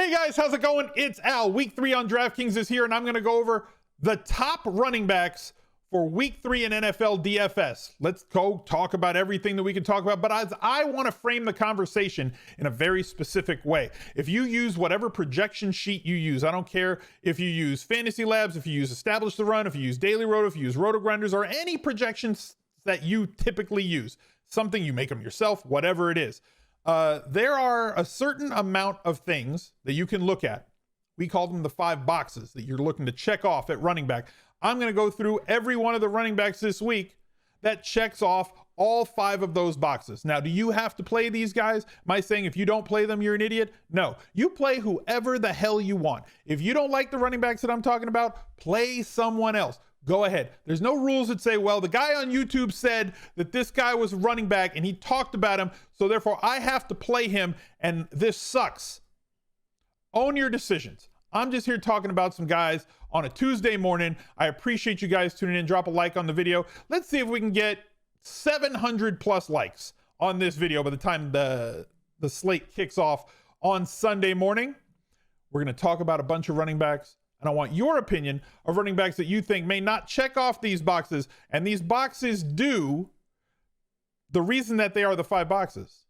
Hey guys, how's it going? It's Al. Week 3 on Draftkings is here, and I'm going to go over the top running backs for week 3 in NFL DFS. Let's go talk about everything that we can talk about, but I want to frame the conversation in a very specific way. If you use whatever projection sheet you use, I don't care if you use Fantasy Labs, if you use Establish the Run, if you use Daily Roto, if you use rotogrinders, or any projections that you typically use, something you make them yourself, whatever it is. There are a certain amount of things that you can look at. We call them the 5 boxes that you're looking to check off at running back. I'm going to go through every one of the running backs this week that checks off all 5 of those boxes. Now, do you have to play these guys? Am I saying if you don't play them, you're an idiot? No, you play whoever the hell you want. If you don't like the running backs that I'm talking about, play someone else. Go ahead. There's no rules that say, well, the guy on YouTube said that this guy was running back and he talked about him, so therefore I have to play him and this sucks. Own your decisions. I'm just here talking about some guys on a Tuesday morning. I appreciate you guys tuning in. Drop a like on the video. Let's see if we can get 700 plus likes on this video by the time the slate kicks off on Sunday morning. We're going to talk about a bunch of running backs. And I want your opinion of running backs that you think may not check off these boxes. And these boxes do. The reason that they are the 5 boxes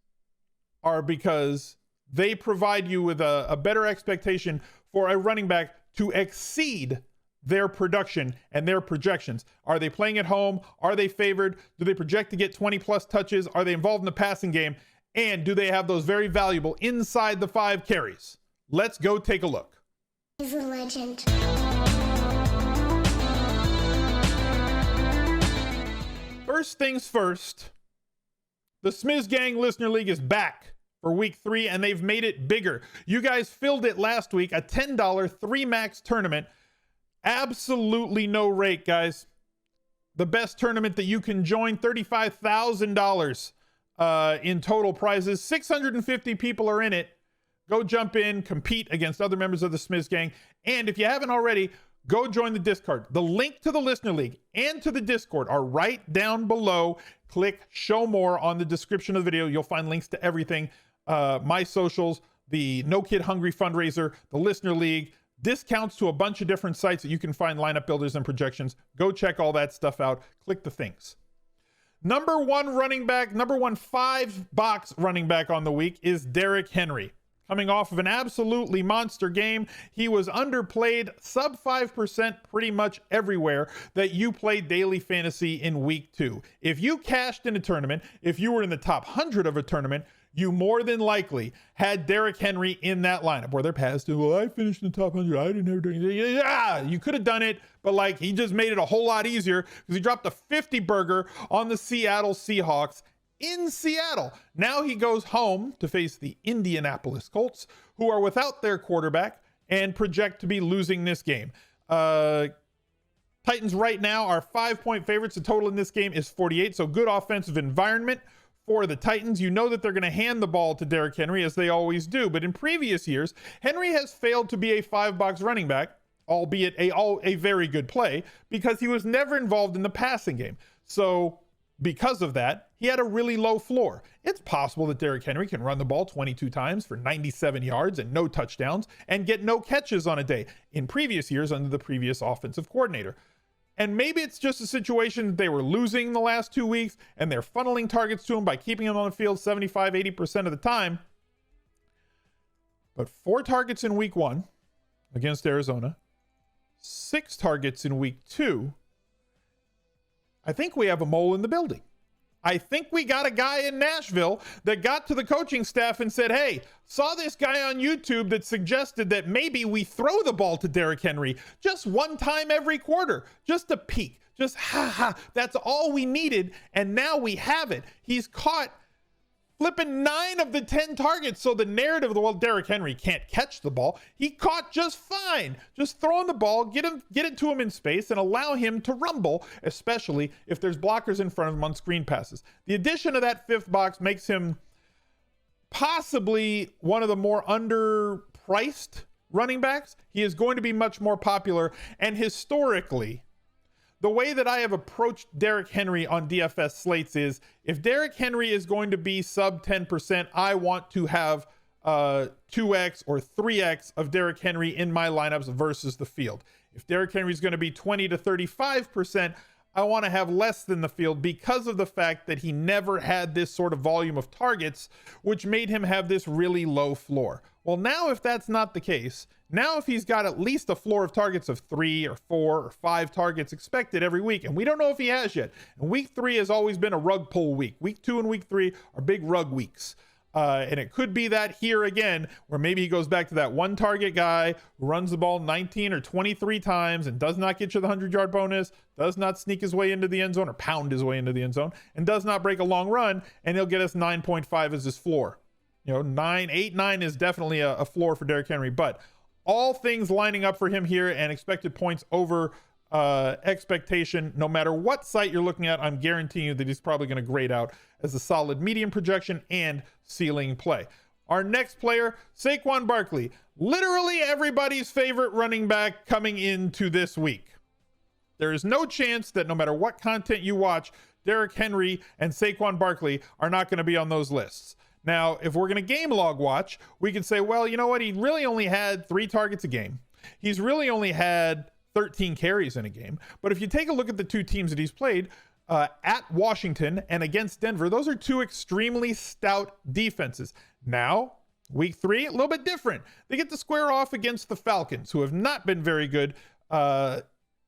are because they provide you with a better expectation for a running back to exceed their production and their projections. Are they playing at home? Are they favored? Do they project to get 20 plus touches? Are they involved in the passing game? And do they have those very valuable inside the 5 carries? Let's go take a look. He's a legend. First things first, the Smiz Gang Listener League is back for week 3, and they've made it bigger. You guys filled it last week, a $10 3 max tournament. Absolutely no rake, guys. The best tournament that you can join, $35,000 in total prizes. 650 people are in it. Go jump in, compete against other members of the Smiz Gang. And if you haven't already, go join the Discord. The link to the Listener League and to the Discord are right down below. Click show more on the description of the video. You'll find links to everything. My socials, the No Kid Hungry fundraiser, the Listener League, discounts to a bunch of different sites that you can find lineup builders and projections. Go check all that stuff out. Click the things. Number 1 running back, number 1 5-box running back on the week is Derrick Henry. Coming off of an absolutely monster game, he was underplayed sub 5% pretty much everywhere that you played daily fantasy in week 2. If you cashed in a tournament, if you were in the top 100 of a tournament, you more than likely had Derrick Henry in that lineup. Where they're past, well, I finished in the top 100. I didn't ever do anything. Yeah, you could have done it, but like he just made it a whole lot easier because he dropped a 50 burger on the Seattle Seahawks in Seattle. Now he goes home to face the Indianapolis Colts, who are without their quarterback and project to be losing this game. Titans right now are 5-point favorites. The total in this game is 48. So good offensive environment for the Titans. You know that they're going to hand the ball to Derrick Henry as they always do. But in previous years, Henry has failed to be a 5-box running back, albeit a very good play, because he was never involved in the passing game. So because of that, he had a really low floor. It's possible that Derrick Henry can run the ball 22 times for 97 yards and no touchdowns and get no catches on a day in previous years under the previous offensive coordinator. And maybe it's just a situation that they were losing the last 2 weeks and they're funneling targets to him by keeping him on the field 75-80% of the time. But 4 targets in week 1 against Arizona, 6 targets in week 2. I think we have a mole in the building. I think we got a guy in Nashville that got to the coaching staff and said, hey, saw this guy on YouTube that suggested that maybe we throw the ball to Derrick Henry just 1 time every quarter, just a peek, just that's all we needed. And now we have it. He's caught flipping 9 of the 10 targets. So the narrative of the world, Derrick Henry can't catch the ball. He caught just fine. Just throwing the ball, get it to him in space and allow him to rumble, especially if there's blockers in front of him on screen passes. The addition of that 5th box makes him possibly one of the more underpriced running backs. He is going to be much more popular. And historically, the way that I have approached Derrick Henry on DFS slates is if Derrick Henry is going to be sub 10%, I want to have 2x or 3x of Derrick Henry in my lineups versus the field. If Derrick Henry is going to be 20 to 35%, I want to have less than the field because of the fact that he never had this sort of volume of targets, which made him have this really low floor. Well, now if that's not the case, now if he's got at least a floor of targets of 3 or 4 or 5 targets expected every week, and we don't know if he has yet, and week 3 has always been a rug pull week. Week 2 and week 3 are big rug weeks. And it could be that here again, where maybe he goes back to that one target guy who runs the ball 19 or 23 times and does not get you the 100-yard bonus, does not sneak his way into the end zone or pound his way into the end zone, and does not break a long run, and he'll get us 9.5 as his floor. 9 is definitely a floor for Derrick Henry, but all things lining up for him here and expected points over expectation. No matter what site you're looking at, I'm guaranteeing you that he's probably going to grade out as a solid medium projection and ceiling play. Our next player, Saquon Barkley, literally everybody's favorite running back coming into this week. There is no chance that no matter what content you watch, Derrick Henry and Saquon Barkley are not going to be on those lists. Now, if we're going to game log watch, we can say, well, you know what? He really only had 3 targets a game. He's really only had 13 carries in a game. But if you take a look at the 2 teams that he's played, at Washington and against Denver, those are 2 extremely stout defenses. Now, week 3, a little bit different. They get to square off against the Falcons, who have not been very good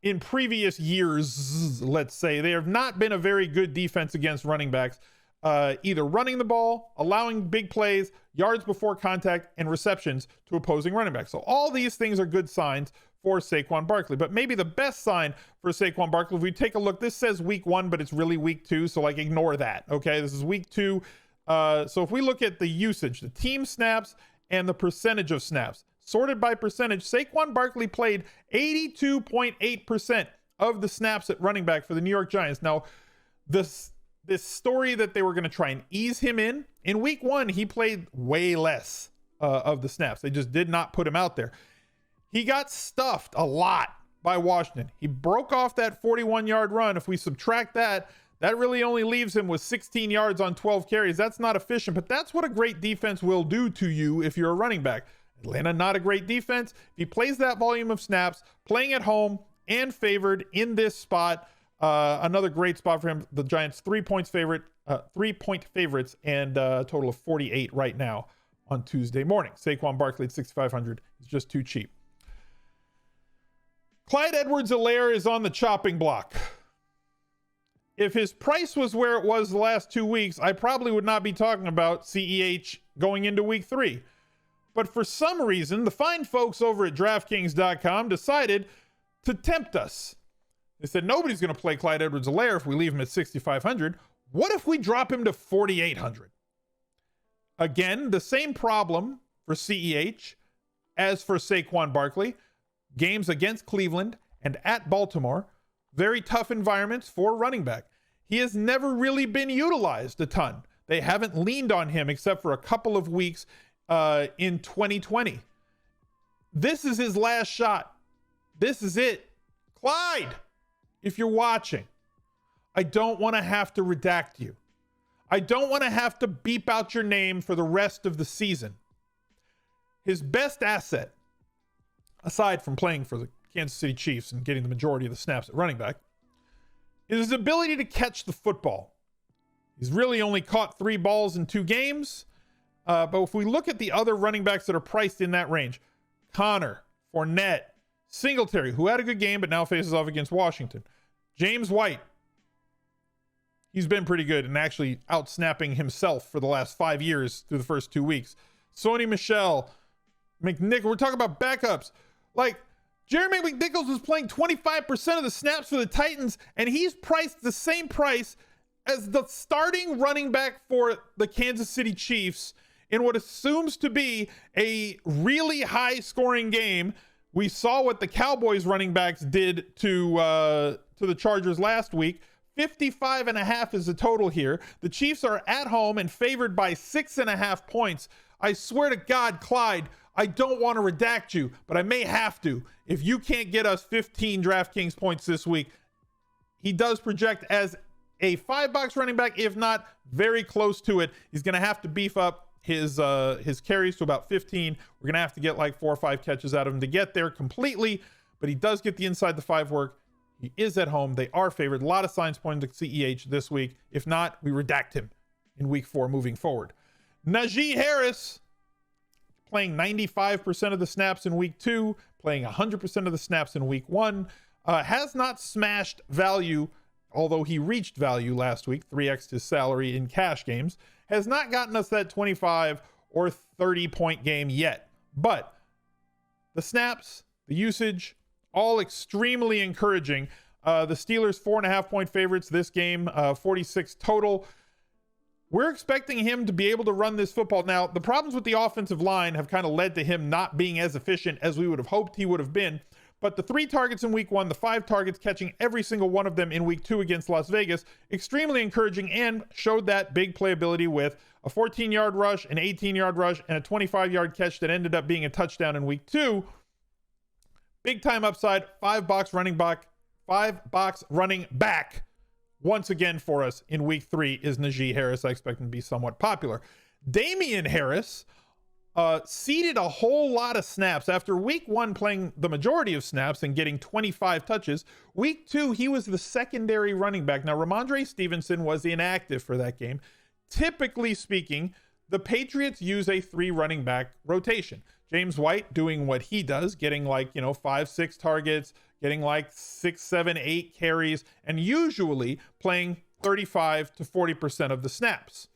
in previous years, let's say. They have not been a very good defense against running backs, either running the ball, allowing big plays, yards before contact, and receptions to opposing running backs. So all these things are good signs for Saquon Barkley. But maybe the best sign for Saquon Barkley, if we take a look, this says week 1, but it's really week 2. So like ignore that. Okay. This is week 2. So if we look at the usage, the team snaps and the percentage of snaps sorted by percentage, Saquon Barkley played 82.8% of the snaps at running back for the New York Giants. Now this story that they were going to try and ease him in week 1, he played way less of the snaps. They just did not put him out there. He got stuffed a lot by Washington. He broke off that 41-yard run. If we subtract that, that really only leaves him with 16 yards on 12 carries. That's not efficient, but that's what a great defense will do to you if you're a running back. Atlanta, not a great defense. If he plays that volume of snaps, playing at home and favored in this spot, another great spot for him. The Giants 3-point favorites and a total of 48 right now on Tuesday morning. Saquon Barkley at 6,500 is just too cheap. Clyde EdwardsHelaire is on the chopping block. If his price was where it was the last 2 weeks, I probably would not be talking about CEH going into week 3. But for some reason, the fine folks over at Draftkings.com decided to tempt us. They said, nobody's going to play Clyde EdwardsHelaire if we leave him at 6,500. What if we drop him to 4,800? Again, the same problem for CEH as for Saquon Barkley. Games against Cleveland and at Baltimore, very tough environments for running back. He has never really been utilized a ton. They haven't leaned on him except for a couple of weeks in 2020. This is his last shot. This is it. Clyde, if you're watching, I don't want to have to redact you. I don't want to have to beep out your name for the rest of the season. His best asset, aside from playing for the Kansas City Chiefs and getting the majority of the snaps at running back, is his ability to catch the football. He's really only caught 3 balls in 2 games. But if we look at the other running backs that are priced in that range, Connor, Fournette, Singletary, who had a good game but now faces off against Washington, James White, he's been pretty good and actually out-snapping himself for the last 5 years through the first 2 weeks. Sony Michel, McNichols, we're talking about backups. Like, Jeremy McNichols was playing 25% of the snaps for the Titans, and he's priced the same price as the starting running back for the Kansas City Chiefs in what assumes to be a really high-scoring game. We saw what the Cowboys running backs did to the Chargers last week. 55.5 is the total here. The Chiefs are at home and favored by 6.5 points. I swear to God, Clyde, I don't want to redact you, but I may have to. If you can't get us 15 DraftKings points this week, he does project as a $5 running back, if not very close to it. He's going to have to beef up his carries to about 15. We're gonna have to get like 4 or 5 catches out of him to get there completely, but he does get the inside the 5 work. He is at home. They are favored. A lot of signs pointing to CEH this week. If not, we redact him in week 4 moving forward. Najee Harris playing 95% of the snaps in week 2, playing 100% of the snaps in week 1, has not smashed value, although he reached value last week, 3x his salary in cash games, has not gotten us that 25 or 30 point game yet. But the snaps, the usage, all extremely encouraging. The Steelers 4.5 point favorites this game, 46 total. We're expecting him to be able to run this football. Now, the problems with the offensive line have kind of led to him not being as efficient as we would have hoped he would have been. But the 3 targets in week 1, the 5 targets, catching every single one of them in week 2 against Las Vegas, extremely encouraging, and showed that big playability with a 14-yard rush, an 18-yard rush, and a 25-yard catch that ended up being a touchdown in week 2. Big time upside, 5-box running back once again for us in week 3 is Najee Harris. I expect him to be somewhat popular. Damien Harris seeded a whole lot of snaps after week 1 playing the majority of snaps and getting 25 touches. Week 2, he was the secondary running back. Now, Ramondre Stevenson was inactive for that game. Typically speaking, the Patriots use a 3 running back rotation. James White doing what he does, getting like, 5, 6 targets, getting like 6, 7, 8 carries, and usually playing 35 to 40% of the snaps.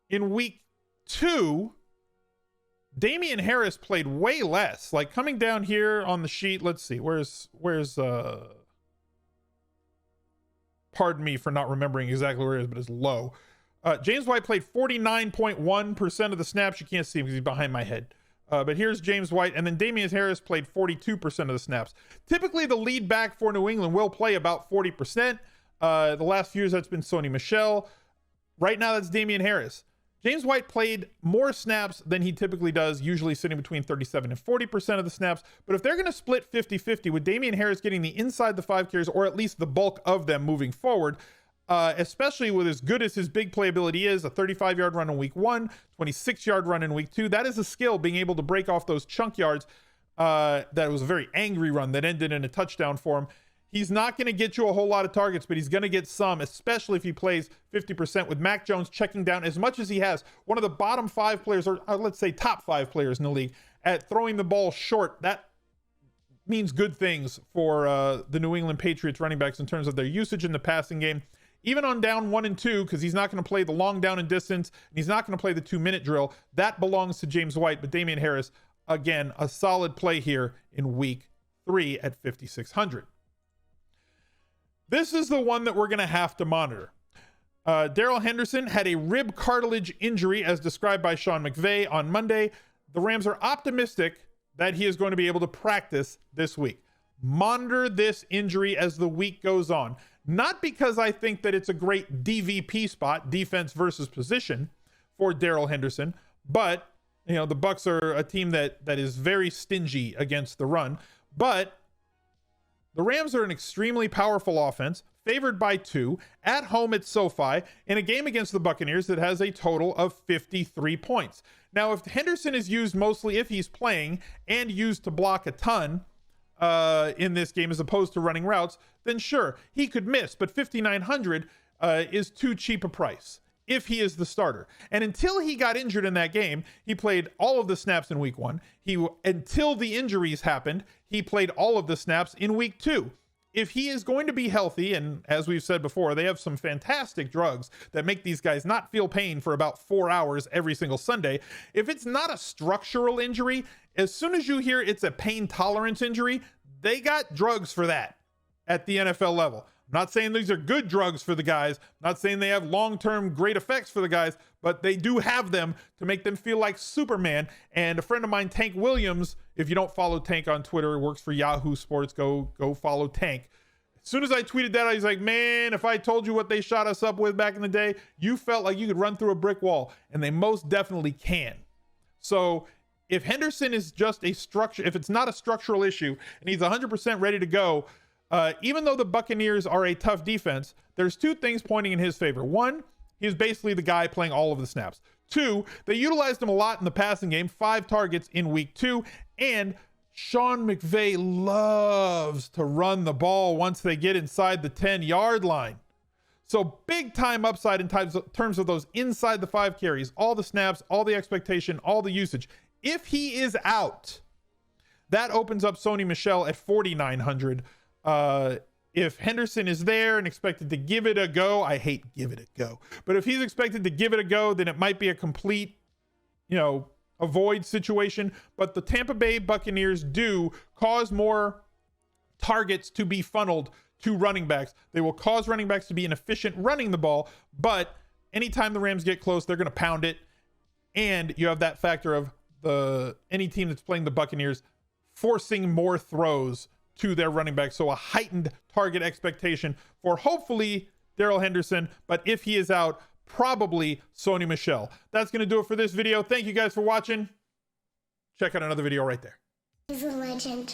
In week 2, Damien Harris played way less. Like coming down here on the sheet, let's see, where's pardon me for not remembering exactly where it is, but it's low. James White played 49.1% of the snaps. You can't see him because he's behind my head. But here's James White, and then Damien Harris played 42% of the snaps. Typically, the lead back for New England will play about 40%. The last few years, that's been Sony Michel. Right now, that's Damien Harris. James White played more snaps than he typically does, usually sitting between 37 and 40% of the snaps. But if they're going to split 50-50 with Damien Harris getting the inside the 5 carries, or at least the bulk of them moving forward, especially with as good as his big playability is, a 35-yard run in week 1, 26-yard run in week 2, that is a skill, being able to break off those chunk yards. That was a very angry run that ended in a touchdown for him. He's not going to get you a whole lot of targets, but he's going to get some, especially if he plays 50% with Mac Jones checking down as much as he has. One of the bottom 5 players, or let's say top 5 players in the league at throwing the ball short. That means good things for the New England Patriots running backs in terms of their usage in the passing game. Even on down 1 and 2, because he's not going to play the long down and distance, and he's not going to play the 2-minute drill. That belongs to James White, but Damien Harris, again, a solid play here in week 3 at 5,600. This is the one that we're going to have to monitor. Darrell Henderson had a rib cartilage injury, as described by Sean McVay on Monday. The Rams are optimistic that he is going to be able to practice this week. Monitor this injury as the week goes on. Not because I think that it's a great DVP spot, defense versus position, for Darrell Henderson, but the Bucs are a team that is very stingy against the run. But the Rams are an extremely powerful offense, favored by 2, at home at SoFi, in a game against the Buccaneers that has a total of 53 points. Now, if Henderson is used mostly if he's playing and used to block a ton in this game as opposed to running routes, then sure, he could miss, but 5,900 is too cheap a price if he is the starter. And until he got injured in that game, he played all of the snaps in week 1. Until the injuries happened, he played all of the snaps in week 2. If he is going to be healthy, and as we've said before, they have some fantastic drugs that make these guys not feel pain for about 4 hours every single Sunday. If it's not a structural injury, as soon as you hear it's a pain tolerance injury, they got drugs for that at the NFL level. I'm not saying these are good drugs for the guys. I'm not saying they have long-term great effects for the guys, but they do have them to make them feel like Superman. And a friend of mine, Tank Williams, if you don't follow Tank on Twitter, works for Yahoo Sports, go follow Tank. As soon as I tweeted that, I was like, man, if I told you what they shot us up with back in the day, you felt like you could run through a brick wall, and they most definitely can. So if Henderson is just a structure, if it's not a structural issue and he's 100% ready to go, even though the Buccaneers are a tough defense, there's 2 things pointing in his favor. 1, he's basically the guy playing all of the snaps. 2. They utilized him a lot in the passing game, 5 targets in week 2. And Sean McVay loves to run the ball once they get inside the 10-yard line. So big time upside in terms of those inside the 5 carries, all the snaps, all the expectation, all the usage. If he is out, that opens up Sony Michel at 4,900. If Henderson is there and expected to give it a go, I hate give it a go, but if he's expected to give it a go, then it might be a complete, avoid situation. But the Tampa Bay Buccaneers do cause more targets to be funneled to running backs. They will cause running backs to be inefficient running the ball, but anytime the Rams get close, they're going to pound it. And you have that factor of any team that's playing the Buccaneers forcing more throws to their running back. So a heightened target expectation for hopefully Darrell Henderson, but if he is out, probably Sony Michel. That's going to do it for this video. Thank you guys for watching. Check out another video right there. He's a legend.